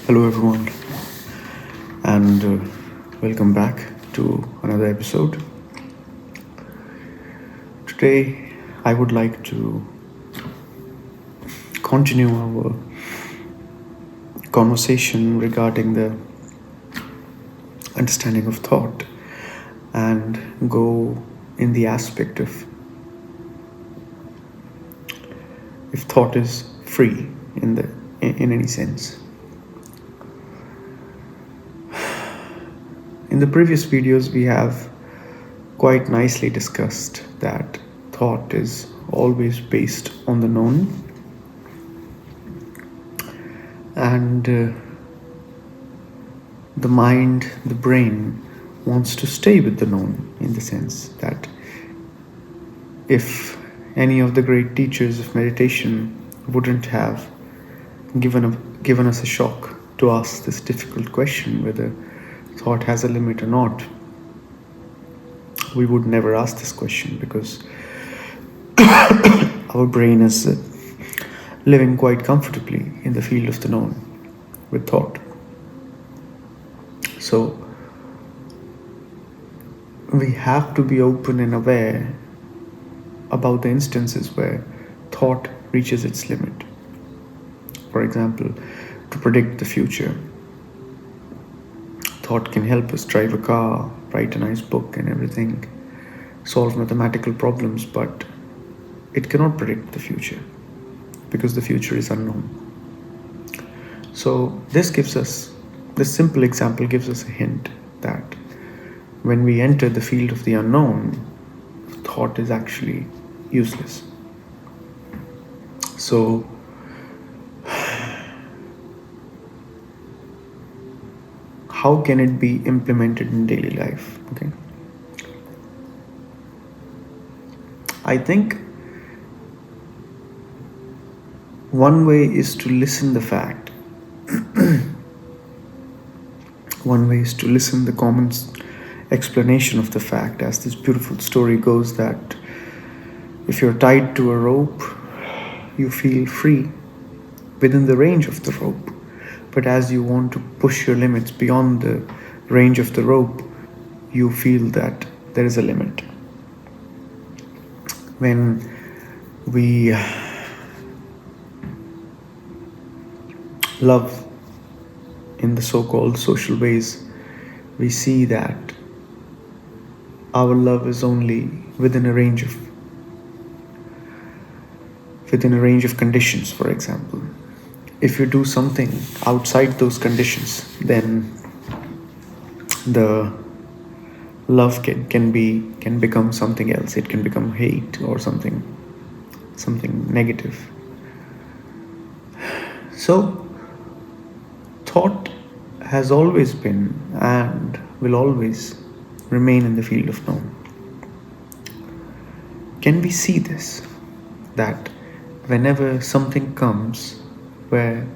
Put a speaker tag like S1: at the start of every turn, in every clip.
S1: Hello, everyone, and welcome back to another episode. Today, I would like to continue our conversation regarding the understanding of thought and go in the aspect of if thought is free in any sense. In the previous videos, we have quite nicely discussed that thought is always based on the known, and the mind, the brain, wants to stay with the known, in the sense that if any of the great teachers of meditation wouldn't have given us a shock to ask this difficult question whether thought has a limit or not, we would never ask this question, because our brain is living quite comfortably in the field of the known with thought. So we have to be open and aware about the instances where thought reaches its limit. For example, to predict the future, thought can help us drive a car, write a nice book and everything, solve mathematical problems, but it cannot predict the future because the future is unknown. So this simple example gives us a hint that when we enter the field of the unknown, thought is actually useless. So how can it be implemented in daily life? Okay. I think one way is to listen the fact. One way is to listen the common explanation of the fact, as this beautiful story goes, that if you're tied to a rope, you feel free within the range of the rope. But as you want to push your limits beyond the range of the rope, you feel that there is a limit. When we love in the so-called social ways, we see that our love is only within a range of conditions. For example, if you do something outside those conditions, then the love can become something else. It can become hate or something negative. So thought has always been and will always remain in the field of known. Can we see this? That whenever something comes where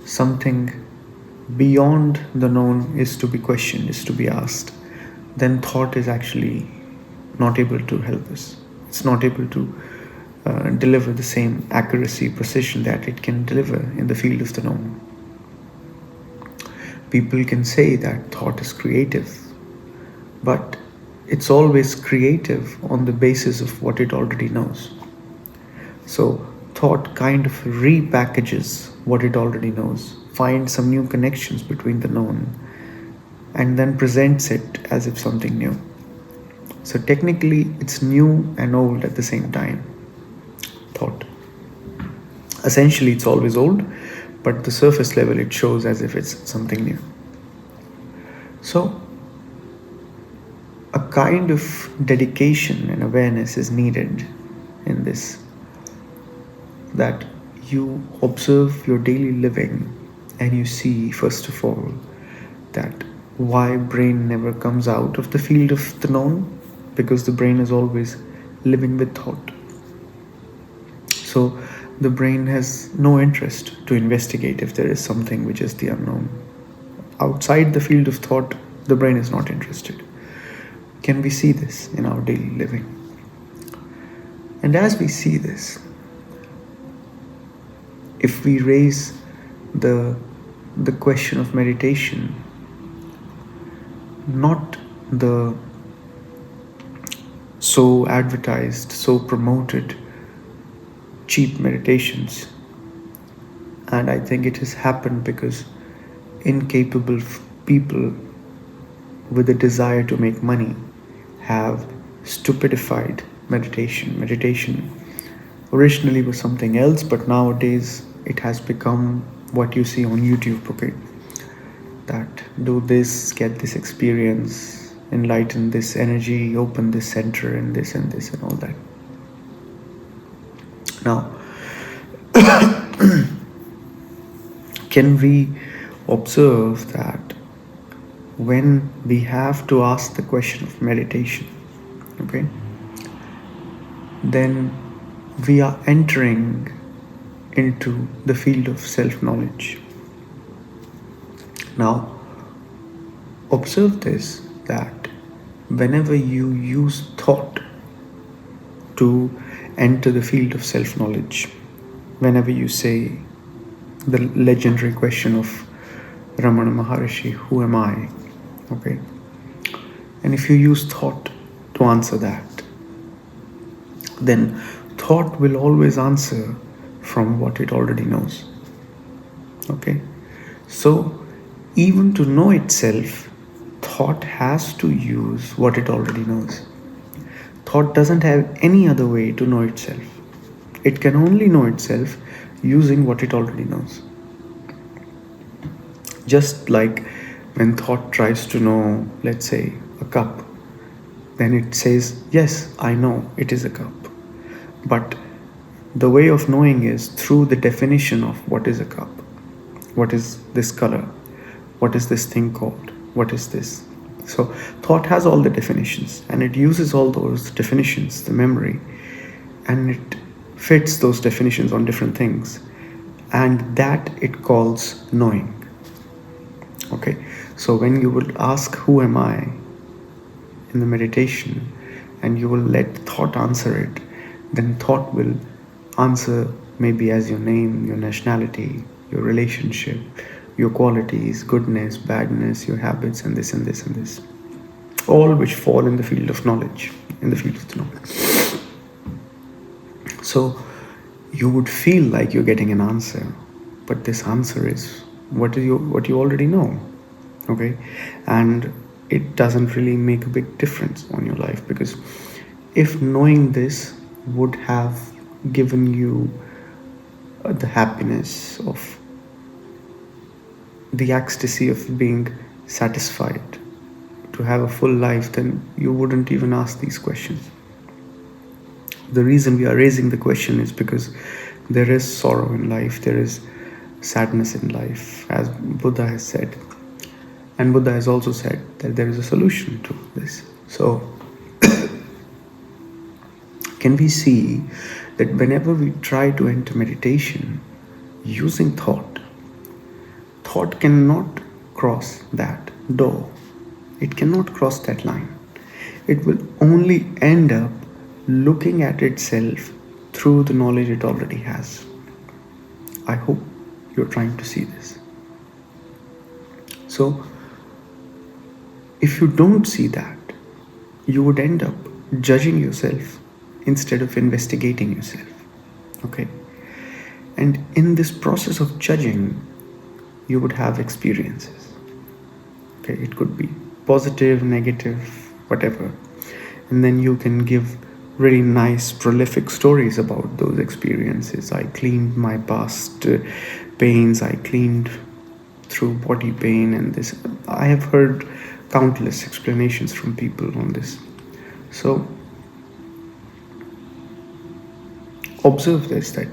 S1: something beyond the known is to be questioned, is to be asked, then thought is actually not able to help us. It's not able to deliver the same accuracy, precision that it can deliver in the field of the known. People can say that thought is creative, but it's always creative on the basis of what it already knows. So thought kind of repackages what it already knows, finds some new connections between the known, and then presents it as if something new. So technically, it's new and old at the same time. Thought. Essentially, it's always old, but the surface level it shows as if it's something new. So a kind of dedication and awareness is needed in this, that you observe your daily living and you see, first of all, that why brain never comes out of the field of the known, because the brain is always living with thought. So the brain has no interest to investigate if there is something which is the unknown. Outside the field of thought, the brain is not interested. Can we see this in our daily living? And as we see this, if we raise the the question of meditation, not the so advertised, so promoted cheap meditations. And I think it has happened because incapable people with a desire to make money have stupidified meditation. Meditation originally was something else, but nowadays it has become what you see on YouTube, okay? That do this, get this experience, enlighten this energy, open this center, and this and this and all that. Now, can we observe that when we have to ask the question of meditation, okay, then we are entering into the field of self-knowledge. Now, observe this, that whenever you use thought to enter the field of self-knowledge, whenever you say the legendary question of Ramana Maharishi, who am I? Okay. And if you use thought to answer that, then thought will always answer from what it already knows. Okay. So even to know itself, thought has to use what it already knows. Thought doesn't have any other way to know itself. It can only know itself using what it already knows. Just like when thought tries to know, let's say, a cup, then it says, yes, I know it is a cup. But the way of knowing is through the definition of what is a cup. What is this color? What is this thing called? What is this? So thought has all the definitions, and it uses all those definitions, the memory, and it fits those definitions on different things, and that it calls knowing. Okay, so when you will ask, who am I, in the meditation, and you will let thought answer it, then thought will answer maybe as your name, your nationality, your relationship, your qualities, goodness, badness, your habits, and this and this and this. All which fall in the field of knowledge, in the field of knowledge. So you would feel like you're getting an answer, but this answer is what you already know. Okay? And it doesn't really make a big difference on your life, because if knowing this would have given you the happiness of the ecstasy of being satisfied, to have a full life, then you wouldn't even ask these questions. The reason we are raising the question is because there is sorrow in life, there is sadness in life, as Buddha has said. And Buddha has also said that there is a solution to this. So, can we see that whenever we try to enter meditation using thought, thought cannot cross that door. It cannot cross that line. It will only end up looking at itself through the knowledge it already has. I hope you're trying to see this. So, if you don't see that, you would end up judging yourself instead of investigating yourself. Okay? And in this process of judging, you would have experiences. Okay, it could be positive, negative, whatever. And then you can give really nice, prolific stories about those experiences. I cleaned my past pains, I cleaned through body pain and this. I have heard countless explanations from people on this. So, observe this, that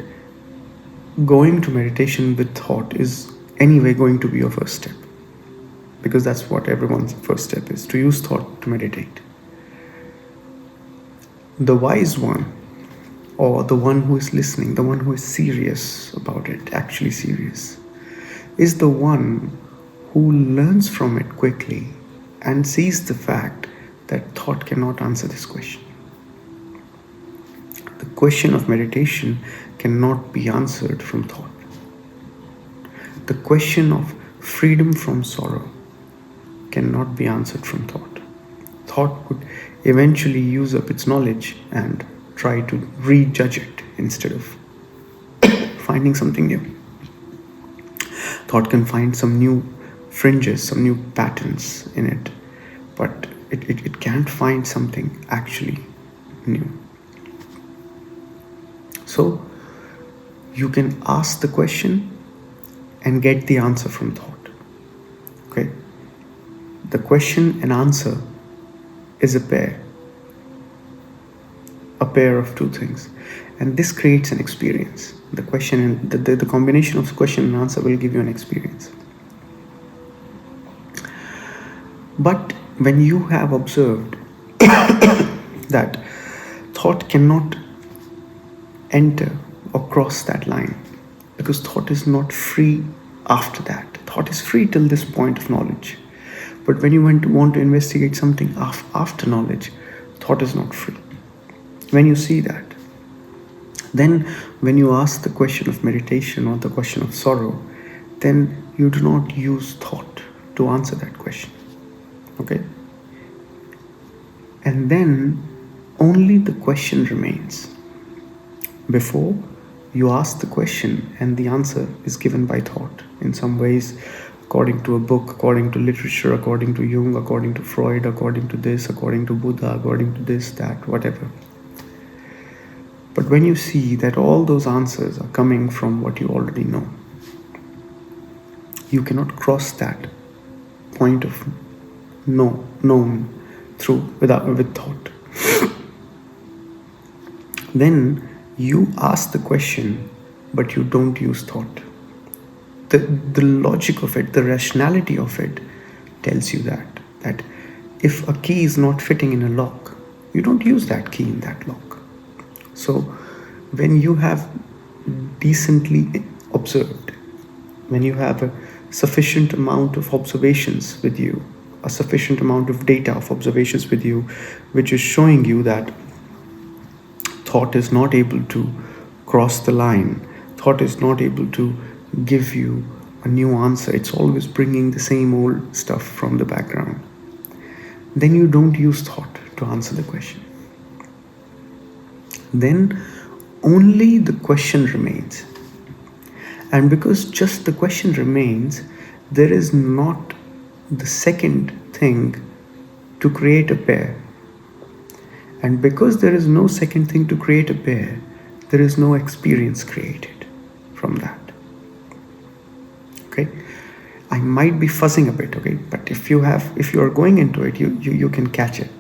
S1: going to meditation with thought is anyway going to be your first step, because that's what everyone's first step is, to use thought to meditate. The wise one, or the one who is listening, the one who is serious about it, actually serious, is the one who learns from it quickly and sees the fact that thought cannot answer this question. The question of meditation cannot be answered from thought. The question of freedom from sorrow cannot be answered from thought. Thought would eventually use up its knowledge and try to rejudge it instead of finding something new. Thought can find some new fringes, some new patterns in it, but it can't find something actually new. So you can ask the question and get the answer from thought. Okay? The question and answer is a pair of two things, and this creates an experience. The question and the combination of question and answer will give you an experience. But when you have observed that thought cannot enter or cross that line, because thought is not free after that. Thought is free till this point of knowledge. But when you want to investigate something after knowledge, thought is not free. When you see that, then when you ask the question of meditation or the question of sorrow, then you do not use thought to answer that question. Okay? And then only the question remains. Before you ask the question and the answer is given by thought in some ways, according to a book, according to literature, according to Jung, according to Freud, according to this, according to Buddha, according to this, that, whatever. But when you see that all those answers are coming from what you already know, you cannot cross that point of known with thought. Then you ask the question, but you don't use thought. The logic of it, the rationality of it tells you that if a key is not fitting in a lock, you don't use that key in that lock. So when you have decently observed, when you have a sufficient amount of observations with you, a sufficient amount of data of observations with you, which is showing you that thought is not able to cross the line, thought is not able to give you a new answer, it's always bringing the same old stuff from the background, then you don't use thought to answer the question. Then only the question remains. And because just the question remains, there is not the second thing to create a pair. And because there is no second thing to create a pair, there is no experience created from that. Okay? I might be fuzzing a bit, okay? But if you are going into it, you can catch it.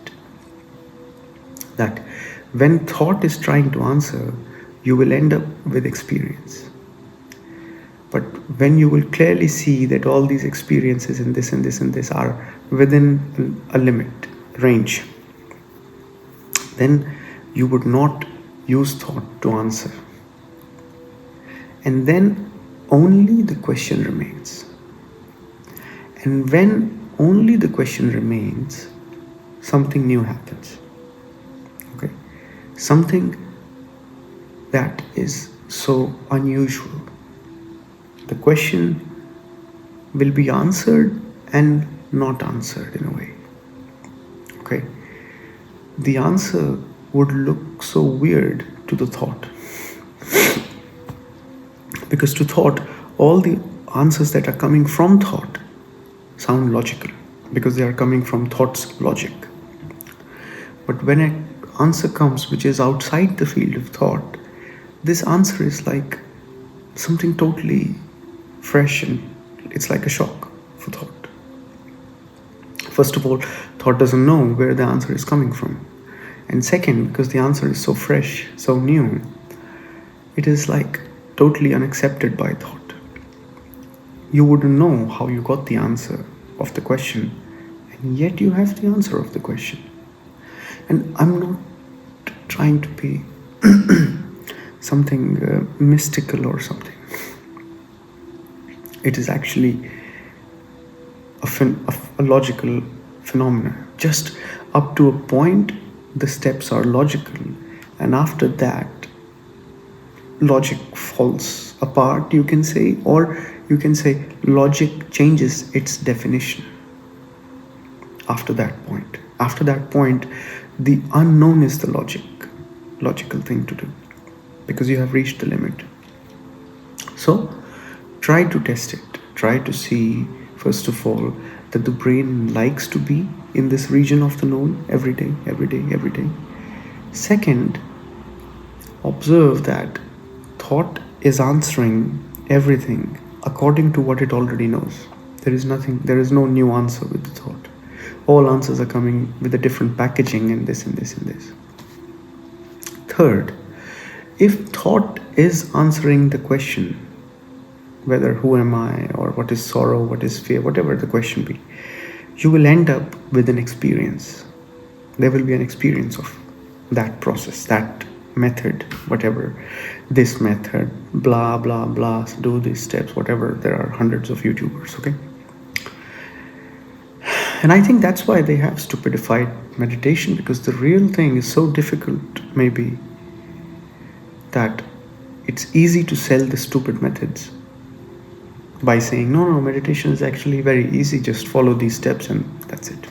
S1: That when thought is trying to answer, you will end up with experience. But when you will clearly see that all these experiences and this and this and this are within a limit, range, then you would not use thought to answer. And then only the question remains. And when only the question remains, something new happens. Okay? Something that is so unusual. The question will be answered and not answered in a way. Okay? The answer would look so weird to the thought. Because to thought, all the answers that are coming from thought sound logical, because they are coming from thought's logic. But when an answer comes which is outside the field of thought, this answer is like something totally fresh, and it's like a shock for thought. First of all, thought doesn't know where the answer is coming from. And second, because the answer is so fresh, so new, it is like totally unaccepted by thought. You wouldn't know how you got the answer of the question, and yet you have the answer of the question. And I'm not trying to be something mystical or something. It is actually a logical phenomenon. Just up to a point, the steps are logical, and after that, logic falls apart, you can say, or you can say logic changes its definition after that point. After that point, the unknown is the logical thing to do, because you have reached the limit. So try to test it. Try to see, first of all, that the brain likes to be in this region of the known every day, every day, every day. Second, observe that thought is answering everything according to what it already knows. There is no new answer with the thought. All answers are coming with a different packaging and this and this and this. Third, if thought is answering the question, whether who am I or what is sorrow, what is fear, whatever the question be, you will end up with an experience. There will be an experience of that process, that method, whatever, this method, blah, blah, blah, do these steps, whatever. There are hundreds of YouTubers, okay? And I think that's why they have stupidified meditation, because the real thing is so difficult, maybe, that it's easy to sell the stupid methods by saying, no, meditation is actually very easy, just follow these steps and that's it.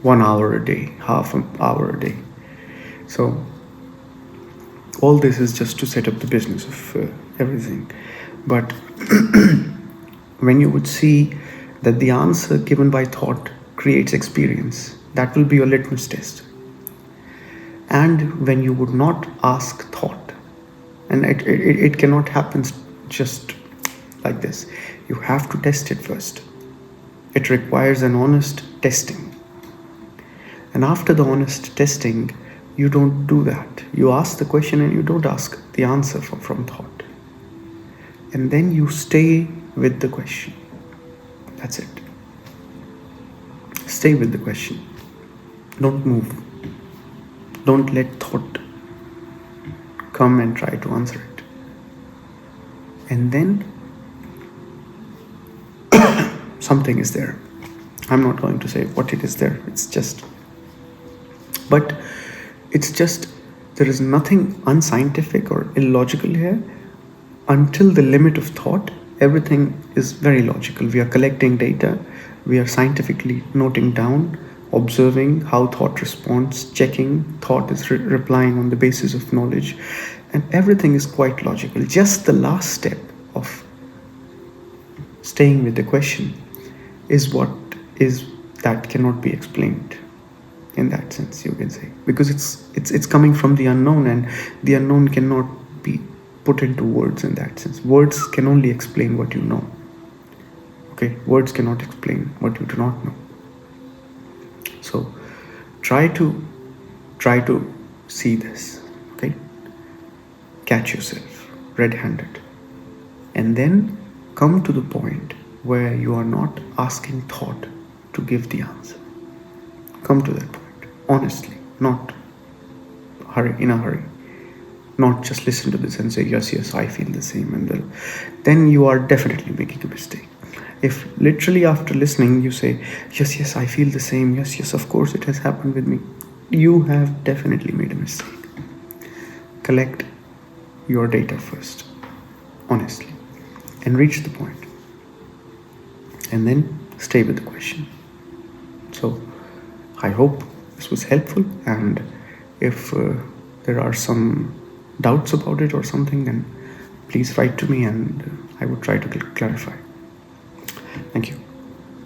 S1: 1 hour a day, half an hour a day. So all this is just to set up the business of everything. But when you would see that the answer given by thought creates experience, that will be your litmus test. And when you would not ask thought, and it cannot happen just like this, you have to test it first. It requires an honest testing. And after the honest testing, you don't do that. You ask the question and you don't ask the answer from thought. And then you stay with the question. That's it. Stay with the question. Don't move. Don't let thought come and try to answer it. And then something is there. I'm not going to say what it is there. There is nothing unscientific or illogical here. Until the limit of thought, everything is very logical. We are collecting data. We are scientifically noting down, observing how thought responds, checking thought is replying on the basis of knowledge, and everything is quite logical. Just the last step of staying with the question is what is that cannot be explained. In that sense, you can say, because it's coming from the unknown, and the unknown cannot be put into words. In that sense, words can only explain what you know. Okay, words cannot explain what you do not know. So try to see this. Okay, catch yourself red-handed, and then come to the point where you are not asking thought to give the answer. Come to that point honestly, not in a hurry. Not just listen to this and say, yes, I feel the same, and then you are definitely making a mistake. If literally after listening you say, yes, I feel the same, yes, of course it has happened with me, you have definitely made a mistake. Collect your data first, honestly, and reach the point. And then stay with the question. So I hope this was helpful, and if there are some doubts about it or something, then please write to me and I would try to clarify. Thank you.